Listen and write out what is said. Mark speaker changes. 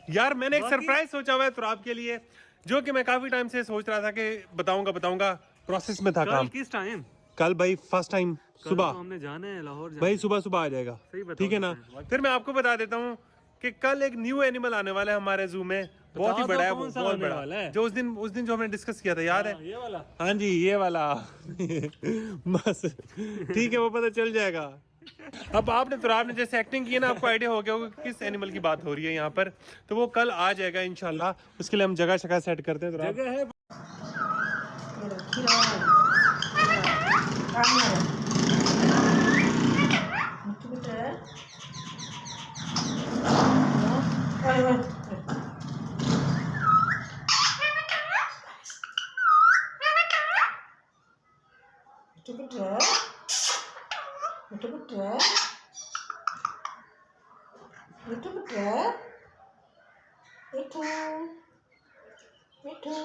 Speaker 1: यार मैंने एक सरप्राइज सोचा हुआ है तुराब के लिए, जो कि मैं काफी टाइम से सोच रहा था कि बताऊंगा प्रोसेस में था
Speaker 2: कल
Speaker 1: काम।
Speaker 2: किस टाइम?
Speaker 1: कल भाई फर्स्ट टाइम सुबह,
Speaker 2: तो हमने जाना है लाहौर
Speaker 1: भाई सुबह सुबह आ जाएगा, ठीक है ना। फिर मैं आपको बता देता हूँ कि कल एक न्यू एनिमल आने वाला है हमारे जू में, बहुत ही बड़ा है वो, बहुत बड़ा है। जो उस दिन जो हमने डिस्कस किया था, याद है?
Speaker 2: ये वाला।
Speaker 1: हाँ जी, ये वाला। बस ठीक है, वो पता चल जाएगा। अब आपने तुराब ने जैसे एक्टिंग की है ना, आपको आइडिया हो गया होगा कि किस एनिमल की बात हो रही है यहाँ पर। तो वो कल आ जाएगा इंशाल्लाह। उसके लिए हम जगह शगह सेट करते हैं। तुराब
Speaker 2: जगह है।
Speaker 3: Itu